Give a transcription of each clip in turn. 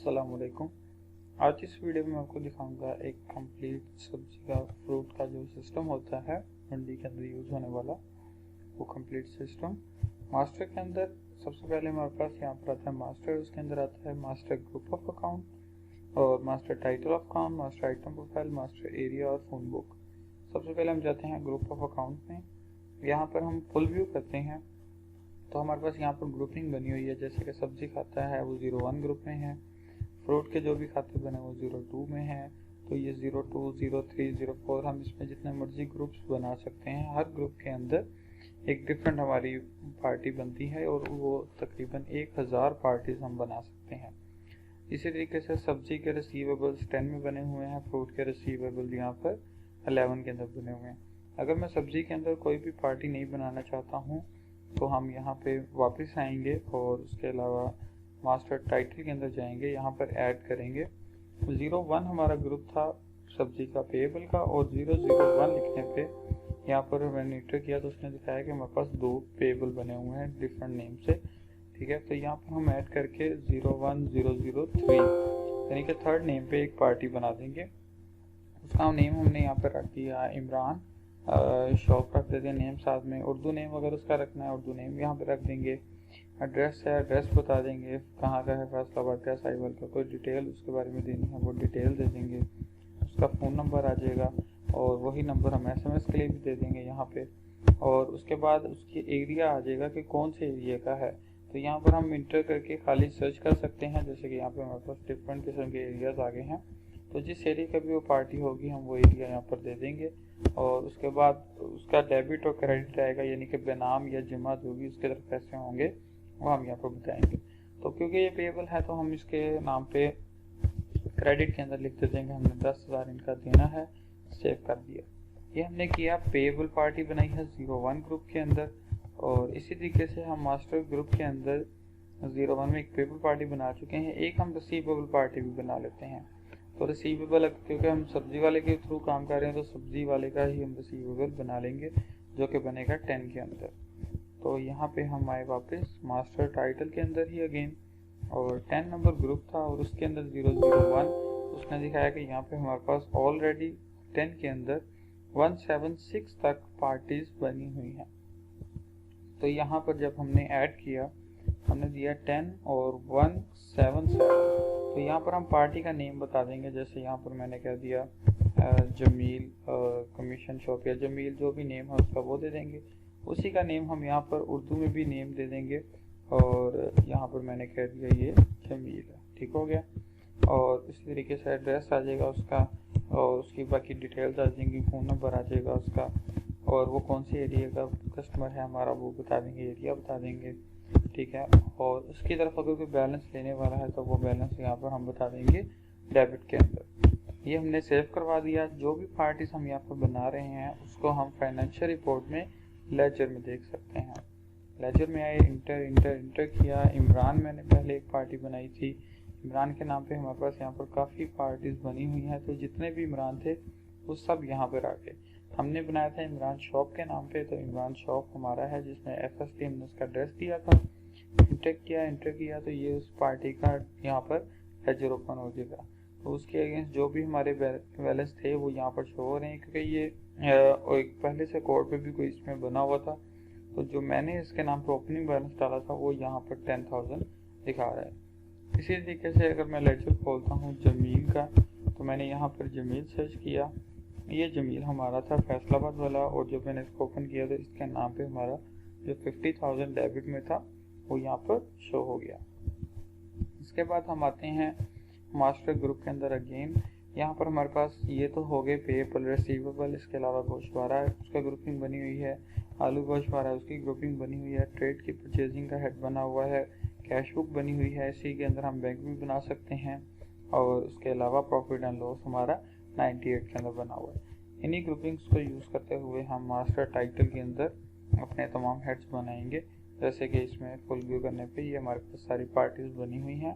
अस्सलाम वालेकुम। आज इस वीडियो में आपको दिखाऊंगा एक कंप्लीट सब्जी का फ्रूट का जो सिस्टम होता है मंडी के अंदर यूज़ होने वाला, वो कंप्लीट सिस्टम। मास्टर के अंदर सबसे पहले हमारे पास यहाँ पर आता है मास्टर, उसके अंदर आता है मास्टर ग्रुप ऑफ अकाउंट और master title of account, master item profile, master area और फोन बुक। सबसे पहले हम जाते हैं ग्रुप ऑफ अकाउंट में। यहाँ पर हम फुल व्यू करते हैं तो हमारे पास यहाँ पर ग्रुपिंग बनी हुई है, जैसे कि सब्जी खाता है वो 01 ग्रुप में है, फ्रूट के जो भी खाते बने वो 02 में है, तो ये 02, 03, 04 हम इसमें जितने मर्जी ग्रुप्स बना सकते हैं। हर ग्रुप के अंदर एक डिफरेंट हमारी पार्टी बनती है और वो तकरीबन 1000 पार्टीज हम बना सकते हैं। इसी तरीके से सब्जी के रिसीवेबल्स 10 में बने हुए हैं, फ्रूट के रिसीवेबल यहाँ पर 11 के अंदर बने हुए हैं। अगर मैं सब्जी के अंदर कोई भी पार्टी नहीं बनाना चाहता हूँ तो हम यहाँ पे वापस आएंगे और उसके अलावा मास्टर टाइटल के अंदर जाएंगे, यहाँ पर ऐड करेंगे। 01 हमारा ग्रुप था सब्जी का पेएबल का और 001 लिखने पे यहाँ पर मैंने एंटर किया तो उसने दिखाया कि हमारे पास 2 पेएबल बने हुए हैं डिफरेंट नेम से। ठीक है, तो यहाँ पर हम ऐड करके 01003 यानी कि थर्ड नेम पे एक पार्टी बना देंगे। उसका नेम हमने यहाँ पर रख दिया इमरान, शॉप रख देते हैं नेम साथ में, उर्दू नेम अगर उसका रखना है उर्दू नेम यहाँ पे रख देंगे। एड्रेस है, एड्रेस बता देंगे कहाँ का है, फैसलाबाद का, साहिवाल का, कोई डिटेल उसके बारे में देनी है वो डिटेल दे देंगे। उसका फ़ोन नंबर आ जाएगा और वही नंबर हम SMS के लिए भी दे देंगे यहाँ पे। और उसके बाद उसकी एरिया आ जाएगा कि कौन से एरिया का है, तो यहाँ पर हम इंटर करके खाली सर्च कर सकते हैं। जैसे कि यहाँ पे हमारे पास डिफरेंट किस्म के एरियाज आ गए हैं, तो जिस एरिया का भी वो पार्टी होगी हम वो एरिया यहाँ पर दे देंगे। और उसके बाद उसका डेबिट और क्रेडिट आएगा, यानी कि बेनाम या जमा जो भी उसके तरफ पैसे होंगे वो हम यहाँ पर बताएंगे। तो क्योंकि ये पेएबल है तो हम इसके नाम पे क्रेडिट के अंदर लिख देंगे हमने 10,000 इनका देना है, सेव कर दिया। ये हमने किया, पेएबल पार्टी बनाई है 01 ग्रुप के अंदर। और इसी तरीके से हम मास्टर ग्रुप के अंदर 01 में एक पेएबल पार्टी बना चुके हैं, एक हम रिसीवेबल पार्टी भी बना लेते हैं। तो रिसीवेबल क्योंकि हम सब्जी वाले के थ्रू काम कर रहे हैं तो सब्जी वाले का ही हम रिसीवेबल बना लेंगे जो कि बनेगा 10 के अंदर। तो यहाँ पे हम आए वापस मास्टर टाइटल के अंदर ही अगेन, और 10 नंबर ग्रुप था और उसके अंदर 001 उसने दिखाया कि यहाँ पे हमारे पास ऑलरेडी 10 के अंदर 176 तक पार्टीज बनी हुई हैं। तो यहाँ पर जब हमने ऐड किया हमने दिया 10 और 177, तो यहाँ पर हम पार्टी का नेम बता देंगे। जैसे यहाँ पर मैंने कह दिया जमील कमीशन शॉप या जमील, जो भी नेम है उसका वो दे देंगे। उसी का नेम हम यहाँ पर उर्दू में भी नेम दे देंगे और यहाँ पर मैंने कह दिया ये जमील है। ठीक हो गया। और इसी तरीके से एड्रेस आ जाएगा उसका और उसकी बाकी डिटेल्स आ जाएंगी, फ़ोन नंबर आ जाएगा उसका, और वो कौन सी एरिया का कस्टमर है हमारा वो बता देंगे, एरिया बता देंगे। ठीक है, और उसकी तरफ अगर कोई बैलेंस लेने वाला है तो वो बैलेंस यहाँ पर हम बता देंगे डेबिट के अंदर। ये हमने सेव करवा दिया। जो भी पार्टीज हम यहाँ पर बना रहे हैं उसको हम फाइनेंशियल रिपोर्ट में लेजर में देख सकते हैं। लेजर में आए, इंटर किया। इमरान मैंने पहले एक पार्टी बनाई थी, इमरान के नाम पे हमारे पास यहाँ पर काफ़ी पार्टीज बनी हुई हैं, तो जितने भी इमरान थे वो सब यहाँ पर आ गए। हमने बनाया था इमरान शॉप के नाम पे, तो इमरान शॉप हमारा है जिसमें FST हमने उसका एड्रेस दिया था। इंटर किया तो ये उस पार्टी का यहाँ पर लेजर ओपन हो जाएगा। तो उसके अगेंस्ट जो भी हमारे बैलेंस थे वो यहाँ पर शो हो रहे हैं, क्योंकि ये एक पहले से कोड पे भी कोई इसमें बना हुआ था। तो जो मैंने इसके नाम पर ओपनिंग बैलेंस डाला था वो यहाँ पर 10,000 दिखा रहा है। इसी तरीके से अगर मैं लेजर खोलता हूँ जमील का, तो मैंने यहाँ पर जमील सर्च किया, ये जमील हमारा था फैसलाबाद वाला, और जब मैंने इसको ओपन किया तो इसके नाम पे हमारा जो 50,000 डेबिट में था वो यहाँ पर शो हो गया। इसके बाद हम आते हैं मास्टर ग्रुप के अंदर अगेन। यहाँ पर हमारे पास ये तो हो गए पेएबल रिसीवेबल, इसके अलावा गोश्तवारा है उसका ग्रुपिंग बनी हुई है, आलू गोश्तवारा है उसकी ग्रुपिंग बनी हुई है, ट्रेड की परचेजिंग का हेड बना हुआ है, कैश बुक बनी हुई है, इसी के अंदर हम बैंक भी बना सकते हैं, और उसके अलावा प्रॉफिट एंड लॉस हमारा 98 के अंदर बना हुआ है। इन्हीं ग्रुपिंग्स को यूज़ करते हुए हम मास्टर टाइटल के अंदर अपने तमाम हेड्स बनाएंगे। जैसे कि इसमें फुल व्यू करने पे ये हमारे पास सारी पार्टीज बनी हुई हैं,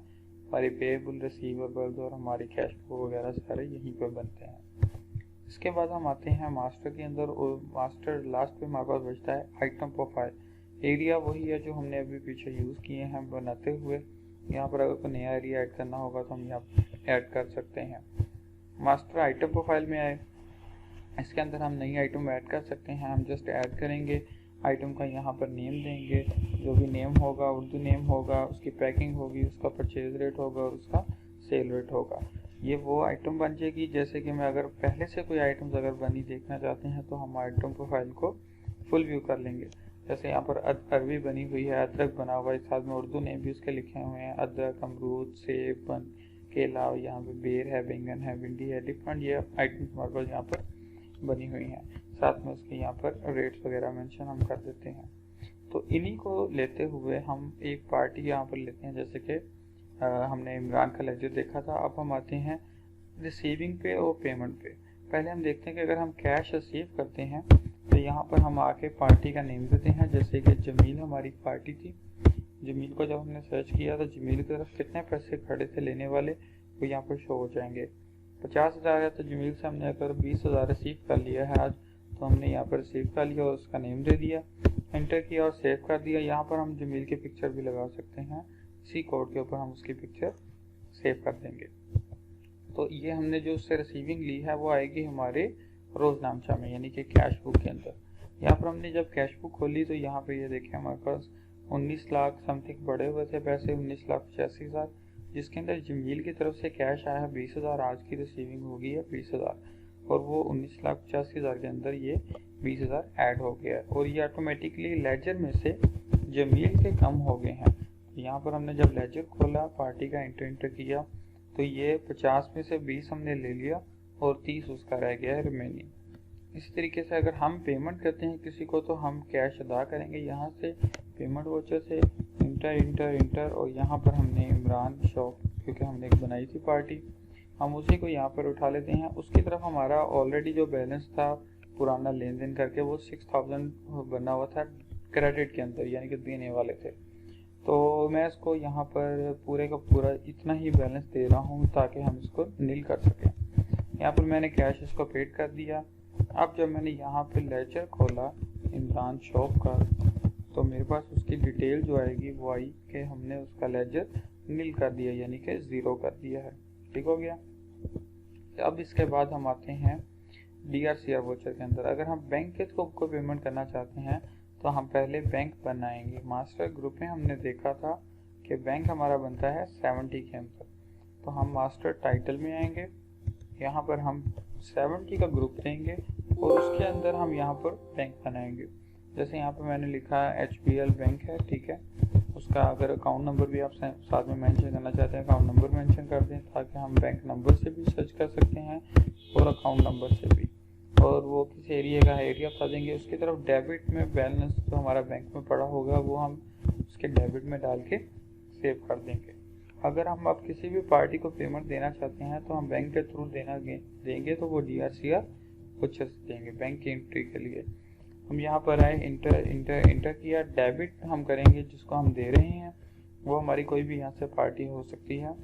हमारी पेएबल, रिसीवेबल्स और हमारी कैश फ्लो वगैरह सारे यहीं पे बनते हैं। इसके बाद हम आते हैं मास्टर के अंदर, और मास्टर लास्ट पे हमारे पास बचता है आइटम प्रोफाइल। एरिया वही है जो हमने अभी पीछे यूज़ किए हैं बनाते हुए, यहाँ पर अगर कोई नया एरिया ऐड करना होगा तो हम यहाँ ऐड कर सकते हैं। मास्टर आइटम प्रोफाइल में आए, इसके अंदर हम नई आइटम ऐड कर सकते हैं। हम जस्ट ऐड करेंगे, आइटम का यहाँ पर नेम देंगे, जो भी नेम होगा उर्दू नेम होगा, उसकी पैकिंग होगी, उसका परचेज रेट होगा और उसका सेल रेट होगा। ये वो आइटम बन जाएगी। जैसे कि मैं अगर पहले से कोई आइटम्स अगर बनी देखना चाहते हैं तो हम आइटम प्रोफाइल को फुल व्यू कर लेंगे। जैसे यहाँ पर अरबी बनी हुई है, अदरक बना हुआ है, साथ में उर्दू नेम भी उसके लिखे हुए हैं, अदरक, अमरूद, सेब, केला, यहाँ पे बेर है, बैंगन है, भिंडी है, डिफरेंट ये आइटम्स हमारे पास यहाँ पर बनी हुई हैं। साथ में उसके यहाँ पर रेट्स वगैरह मेंशन हम कर देते हैं। तो इन्हीं को लेते हुए हम एक पार्टी यहाँ पर लेते हैं। जैसे कि हमने इमरान का लेजर देखा था, अब हम आते हैं रिसीविंग पे और पेमेंट पे। पहले हम देखते हैं कि अगर हम कैश रिसीव करते हैं तो यहाँ पर हम आके पार्टी का नेम देते हैं। जैसे कि जमील हमारी पार्टी थी, जमील को जब हमने सर्च किया तो जमील की तरफ कितने पैसे खड़े थे लेने वाले वो यहाँ पर शो हो जाएंगे। 50,000 है तो जमील से हमने अगर 20,000 रिसीव कर लिया है आज, तो हमने यहाँ पर रिसीव कर लिया और उसका नेम दे दिया, एंटर किया और सेव कर दिया। यहाँ पर हम जमील की पिक्चर भी लगा सकते हैं, इसी कोड के ऊपर हम उसकी पिक्चर सेव कर देंगे। तो ये हमने जो उससे रिसीविंग ली है वो आएगी हमारे रोजनामचा में, यानी कि कैश बुक के अंदर। यहाँ पर हमने जब कैश बुक खोली तो यहाँ पे ये देखें हमारे पास 19 लाख समथिंग पड़े हुए थे पैसे, 19,85,000, जिसके अंदर जमील की तरफ से कैश आया है 20,000, आज की रिसीविंग होगी है 20,000, और वो 19,85,000 के अंदर ये 20,000 ऐड हो गया और ये ऑटोमेटिकली लेजर में से जमील के कम हो गए हैं। यहाँ पर हमने जब लेजर खोला, पार्टी का एंटर किया तो ये 50 में से 20 हमने ले लिया और 30 उसका रह गया है रिमेनिंग। इसी तरीके से अगर हम पेमेंट करते हैं किसी को तो हम कैश अदा करेंगे, यहाँ से पेमेंट वाउचर से इंटर और यहाँ पर हमने इमरान शॉप, क्योंकि हमने एक बनाई थी पार्टी, हम उसी को यहाँ पर उठा लेते हैं। उसकी तरफ हमारा ऑलरेडी जो बैलेंस था पुराना लेन देन करके वो 6,000 बना हुआ था क्रेडिट के अंदर, यानी कि देने वाले थे। तो मैं इसको यहाँ पर पूरे का पूरा इतना ही बैलेंस दे रहा हूँ ताकि हम इसको नील कर सकें। यहाँ पर मैंने कैश इसको पेड कर दिया। अब जब मैंने यहाँ पे लेजर खोला इमरान शॉप का तो मेरे पास उसकी डिटेल जो आएगी वो आई कि हमने उसका लेजर नील कर दिया, यानी कि 0 कर दिया है। ठीक हो गया। अब इसके बाद हम आते हैं DRCR वाउचर के अंदर। अगर हम बैंक के थ्रू को पेमेंट करना चाहते हैं तो हम पहले बैंक बनाएंगे। मास्टर ग्रुप में हमने देखा था कि बैंक हमारा बनता है 70 के अंदर। तो हम मास्टर टाइटल में आएंगे, यहाँ पर हम 70 का ग्रुप देंगे और उसके अंदर हम यहाँ पर बैंक बनाएंगे। जैसे यहाँ पर मैंने लिखा है HBL बैंक है, ठीक है। उसका अगर अकाउंट नंबर भी आप साथ में मेंशन करना चाहते हैं, अकाउंट नंबर मेंशन कर दें ताकि हम बैंक नंबर से भी सर्च कर सकते हैं और अकाउंट नंबर से भी। और वो किस एरिया का है एरिया बता देंगे। उसकी तरफ डेबिट में बैलेंस जो हमारा बैंक में पड़ा होगा वो हम उसके डेबिट में डाल के सेव कर देंगे। अगर हम अब किसी भी पार्टी को पेमेंट देना चाहते हैं तो हम बैंक के थ्रू देंगे तो वो DRCR वाउचर देंगे बैंक की एंट्री के लिए। हम यहाँ पर आए, इंटर किया, डेबिट हम करेंगे जिसको हम दे रहे हैं वो हमारी कोई भी यहाँ से पार्टी हो सकती है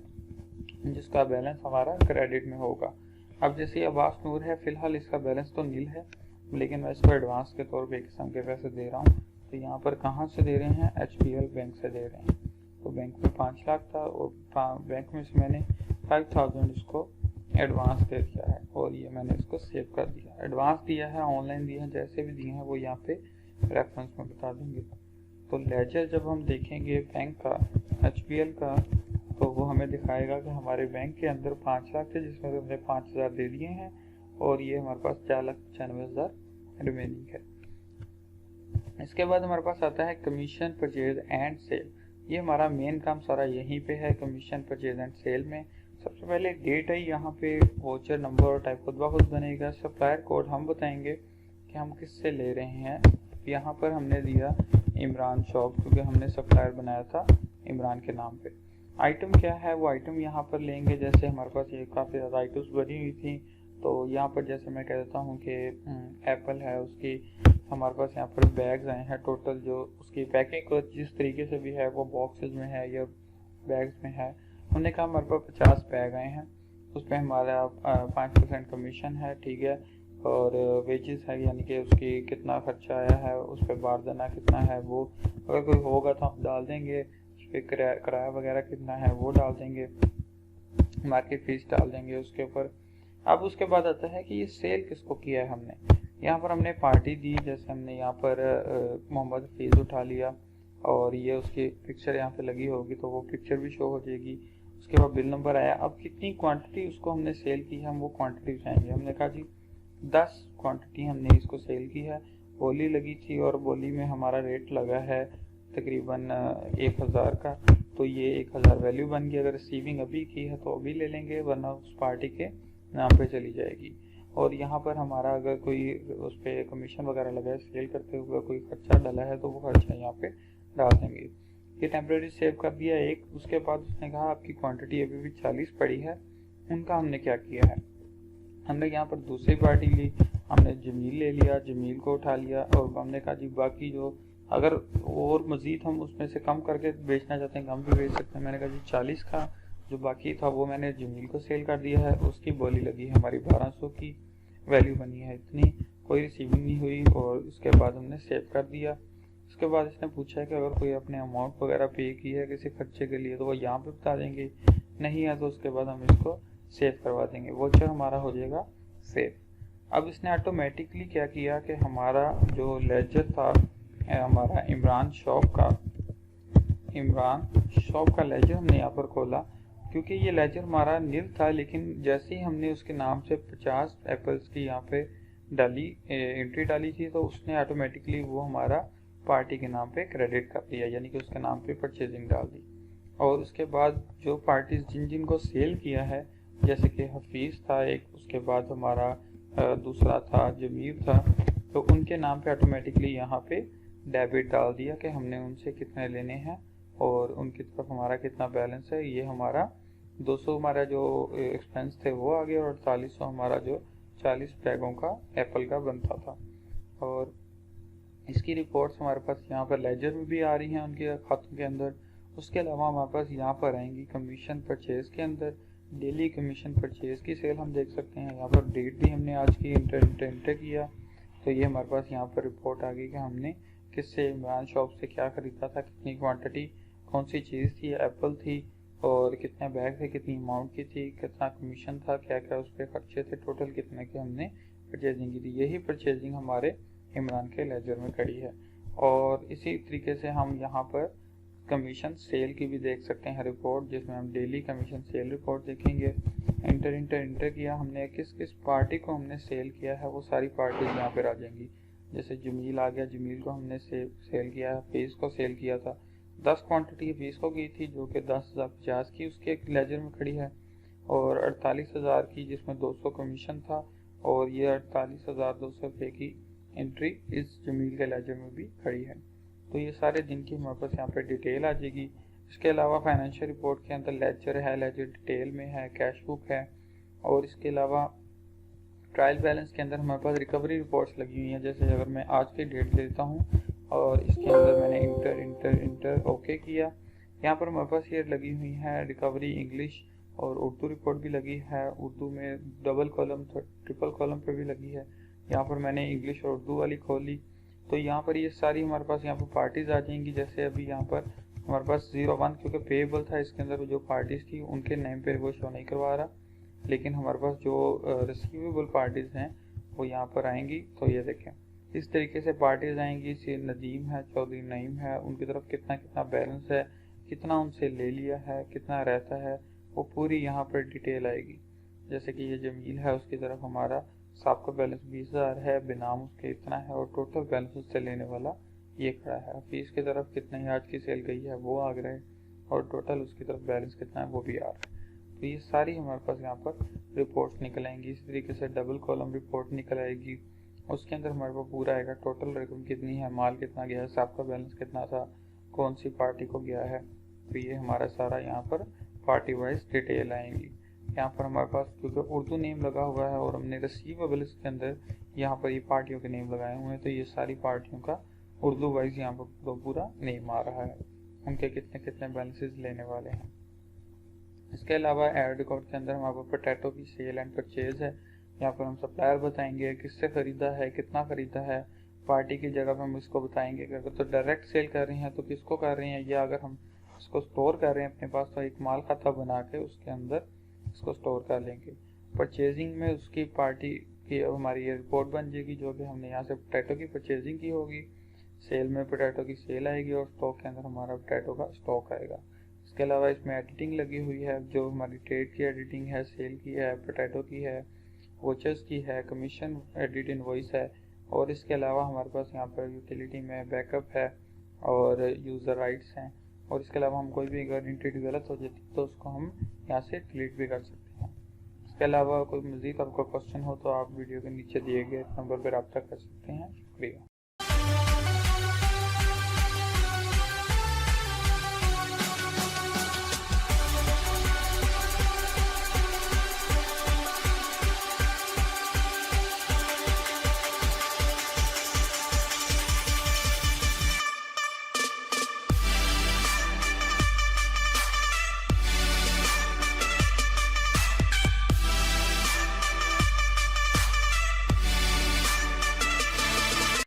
जिसका बैलेंस हमारा क्रेडिट में होगा। अब जैसे अब्बास नूर है, फिलहाल इसका बैलेंस तो नील है लेकिन मैं इसको एडवांस के तौर पे किस्म के पैसे दे रहा हूँ। तो यहाँ पर कहाँ से दे रहे हैं, HBL बैंक से दे रहे हैं। तो बैंक में 5 लाख था और बैंक में से मैंने 5,000 इसको एडवांस दे दिया है और ये मैंने इसको सेव कर दिया। एडवांस दिया है, ऑनलाइन दिया है, जैसे भी दिए हैं वो यहाँ पे रेफरेंस में बता देंगे। तो लेजर जब हम देखेंगे बैंक का HBL का तो वो हमें दिखाएगा कि हमारे बैंक के अंदर 5 लाख थे जिसमें से हमने 5,000 दे दिए हैं और ये हमारे पास 4,95,000 रिमेनिंग है। इसके बाद हमारे पास आता है कमीशन, परचेज एंड सेल। ये हमारा मेन काम सारा यहीं पे है, कमीशन, परचेज एंड सेल में। सबसे पहले डेट है, यहाँ पे वाउचर नंबर और टाइप खुद ब खुद बनेगा। सप्लायर कोड हम बताएंगे कि हम किससे ले रहे हैं। यहाँ पर हमने दिया इमरान शॉप क्योंकि हमने सप्लायर बनाया था इमरान के नाम पे। आइटम क्या है, वो आइटम यहाँ पर लेंगे। जैसे हमारे पास ये काफ़ी ज़्यादा आइटम्स बनी हुई थी तो यहाँ पर जैसे मैं कह देता हूँ कि एप्पल है, उसकी हमारे पास यहाँ पर बैग्स आए हैं टोटल, जो उसकी पैकिंग को जिस तरीके से भी है वो बॉक्सेस में है या बैग्स में है। हमने कहा हमारे पास 50 बैग आए हैं, उस पर हमारा 5% कमीशन है, ठीक है। और वेजेस है यानी कि उसकी कितना खर्चा आया है, उस पर बारदाना कितना है, वो अगर कोई होगा तो हम डाल देंगे। पर किराया वगैरह कितना है वो डाल देंगे, मार्केट फीस डाल देंगे उसके ऊपर। अब उसके बाद आता है कि ये सेल किसको किया है हमने। यहाँ पर हमने पार्टी दी, जैसे हमने यहाँ पर मोहम्मद हफीज़ उठा लिया और ये उसकी पिक्चर यहाँ पे लगी होगी तो वो पिक्चर भी शो हो जाएगी। उसके बाद बिल नंबर आया। अब कितनी क्वांटिटी उसको हमने सेल की है हम वो क्वांटिटी उठाएंगे। हमने कहा जी 10 क्वांटिटी हमने इसको सेल की है, बोली लगी थी और बोली में हमारा रेट लगा है तकरीबन 1000 का, तो ये 1000 वैल्यू बन गई। अगर रिसीविंग अभी की है तो अभी ले लेंगे, वरना उस पार्टी के नाम पे चली जाएगी। और यहाँ पर हमारा अगर कोई उस पर कमीशन वगैरह लगा है, सेल करते हुए कोई खर्चा डला है तो वो खर्चा यहाँ पे डाल देंगे। ये टेम्प्रेरी सेव कर दिया एक। उसके बाद उसने कहा आपकी क्वांटिटी अभी भी 40 पड़ी है, उनका हमने क्या किया है, हमने यहाँ पर दूसरी पार्टी ली, हमने जमील ले लिया, जमील को उठा लिया और हमने कहा जी बाकी जो अगर और मज़ीद हम उसमें से कम करके बेचना चाहते हैं, कम भी बेच सकते हैं। मैंने कहा जी 40 का जो बाकी था वो मैंने जमील को सेल कर दिया है, उसकी बोली लगी है हमारी 1200 की, वैल्यू बनी है इतनी, कोई रिसीविंग नहीं हुई और उसके बाद हमने सेव कर दिया। उसके बाद इसने पूछा है कि अगर कोई अपने अमाउंट वगैरह पे की है किसी खर्चे के लिए तो वो यहाँ पे बता देंगे, नहीं है तो उसके बाद हम इसको सेव करवा देंगे। वोचर हमारा हो जाएगा सेव। अब इसने ऑटोमेटिकली क्या किया कि हमारा जो लेजर था हमारा इमरान शॉप का लेजर हमने यहाँ पर खोला, क्योंकि ये लेजर हमारा नील था, लेकिन जैसे ही हमने उसके नाम से 50 एप्पल्स की यहाँ पे डाली एंट्री डाली थी तो उसने ऑटोमेटिकली वो हमारा पार्टी के नाम पे क्रेडिट कर दिया, यानी कि उसके नाम पे परचेजिंग डाल दी। और उसके बाद जो पार्टीज जिन को सेल किया है, जैसे कि हफीज़ था एक, उसके बाद हमारा दूसरा था जमीर था, तो उनके नाम पे ऑटोमेटिकली यहाँ पे डेबिट डाल दिया कि हमने उनसे कितने लेने हैं और उनकी तरफ हमारा कितना बैलेंस है। ये हमारा 200 हमारा जो एक्सपेंस थे वो आ गया और 4800 हमारा जो 40 बैगों का एप्पल का बनता था। और इसकी रिपोर्ट्स हमारे पास यहाँ पर लेजर में भी आ रही हैं उनके खातों के अंदर। उसके अलावा हमारे पास यहाँ पर आएंगी कमीशन परचेज़ के अंदर, डेली कमीशन परचेज़ की सेल हम देख सकते हैं। यहाँ पर डेट भी हमने आज की इंटर किया तो ये हमारे पास यहाँ पर रिपोर्ट आ गई कि हमने किससे इमरान शॉप से क्या ख़रीदा था, कितनी क्वांटिटी, कौन सी चीज़ थी, एप्पल थी और कितने बैग थे, कितनी अमाउंट की थी, कितना कमीशन था, क्या क्या उस पर खर्चे थे, टोटल कितने के हमने परचेजिंग की थी। यही परचेजिंग हमारे इमरान के लेजर में खड़ी है। और इसी तरीके से हम यहाँ पर कमीशन सेल की भी देख सकते हैं रिपोर्ट, जिसमें हम डेली कमीशन सेल रिपोर्ट देखेंगे। इंटर किया हमने, किस किस पार्टी को हमने सेल किया है वो सारी पार्टीज यहाँ पर आ जाएंगी। जैसे जमील आ गया, जमील को हमने सेल किया है, फीस को सेल किया था, 10 क्वांटिटी फीस को की थी जो कि 10,050 की उसके एक लेजर में खड़ी है, और 48,000 की जिसमें 200 कमीशन था, और ये 48,200 रुपये की एंट्री इस जमील के लेजर में भी खड़ी है। तो ये सारे दिन की हमारे पास यहाँ पे डिटेल आ जाएगी। इसके अलावा फाइनेंशियल रिपोर्ट के अंदर लेजर है, लेजर डिटेल में है, कैश बुक है, और इसके अलावा ट्रायल बैलेंस के अंदर हमारे पास रिकवरी रिपोर्ट्स लगी हुई हैं। जैसे अगर मैं आज की डेट देता हूँ और इसके अंदर मैंने इंटर ओके किया, यहाँ पर हमारे पास ये लगी हुई है रिकवरी इंग्लिश और उर्दू रिपोर्ट भी लगी है। उर्दू में डबल कॉलम ट्रिपल कॉलम पे भी लगी है। यहाँ पर मैंने इंग्लिश और उर्दू वाली खोली तो यहाँ पर ये सारी हमारे पास यहाँ पर पार्टीज आ जाएंगी। जैसे अभी यहाँ पर हमारे पास 01 क्योंकि पेएबल था, इसके अंदर जो पार्टीज थी उनके नेम पे वो शो नहीं करवा रहा, लेकिन हमारे पास जो रिसीवेबल पार्टीज हैं वो यहाँ पर आएंगी। तो ये देखें इस तरीके से पार्टीज आएंगी। से नदीम है, चौधरी नईम है, उनकी तरफ कितना कितना बैलेंस है, कितना उनसे ले लिया है, कितना रहता है, वो पूरी यहाँ पर डिटेल आएगी। जैसे कि ये जमील है, उसकी तरफ हमारा सबका बैलेंस 20,000 है, बेनाम उसके इतना है और टोटल बैलेंस उससे लेने वाला ये खड़ा है। फीस की तरफ कितने ही आज की सेल गई है वो आ रहा है और टोटल उसकी तरफ बैलेंस कितना है वो भी आ रहा है। तो ये सारी हमारे पास यहाँ पर रिपोर्ट्स निकल आएंगी। इस तरीके से डबल कॉलम रिपोर्ट निकल आएगी, उसके अंदर हमारे पास पूरा आएगा टोटल रकम कितनी है, माल कितना गया है, सबका बैलेंस कितना था, कौन सी पार्टी को गया है। तो ये हमारा सारा यहाँ पर पार्टी वाइज डिटेल आएंगी। यहाँ पर हमारे पास क्योंकि उर्दू नेम लगा हुआ है और हमने रिसीवेबल्स के अंदर यहाँ पर ये पार्टियों के नेम लगाए हुए हैं, तो ये सारी पार्टियों का उर्दू वाइज यहाँ पर पूरा नेम आ रहा है, उनके कितने कितने बैलेंसेस लेने वाले हैं। इसके अलावा एड रिकॉर्ड के अंदर हमारे पास पोटैटो की सेल एंड परचेज है। यहाँ पर हम सप्लायर बताएंगे किससे ख़रीदा है, कितना ख़रीदा है, पार्टी की जगह पर हम इसको बताएंगे कि अगर तो डायरेक्ट सेल कर रहे हैं तो किसको कर रहे हैं, या अगर हम इसको स्टोर कर रहे हैं अपने पास, तो एक माल खाता बना के उसके अंदर इसको स्टोर कर लेंगे। परचेजिंग में उसकी पार्टी की हमारी ये रिपोर्ट बन जाएगी, जो कि हमने यहाँ से पोटैटो की परचेजिंग की होगी। सेल में पोटैटो की सेल आएगी और स्टॉक के अंदर हमारा पोटैटो का स्टॉक आएगा। इसके अलावा इसमें एडिटिंग लगी हुई है, जो हमारी ट्रेड की एडिटिंग है, सेल की है, पोटैटो की है, वोचर्स की है, कमीशन एडिट इनवॉइस है, और इसके अलावा हमारे पास यहाँ पर यूटिलिटी में बैकअप है और यूज़र राइट्स हैं। और इसके अलावा हम कोई भी अगर एंटिटी गलत हो जाती है तो उसको हम यहाँ से डिलीट भी कर सकते हैं। इसके अलावा कोई मज़ीद आपका क्वेश्चन हो तो आप वीडियो के नीचे दिए गए नंबर पर रब्ता कर सकते हैं। शुक्रिया।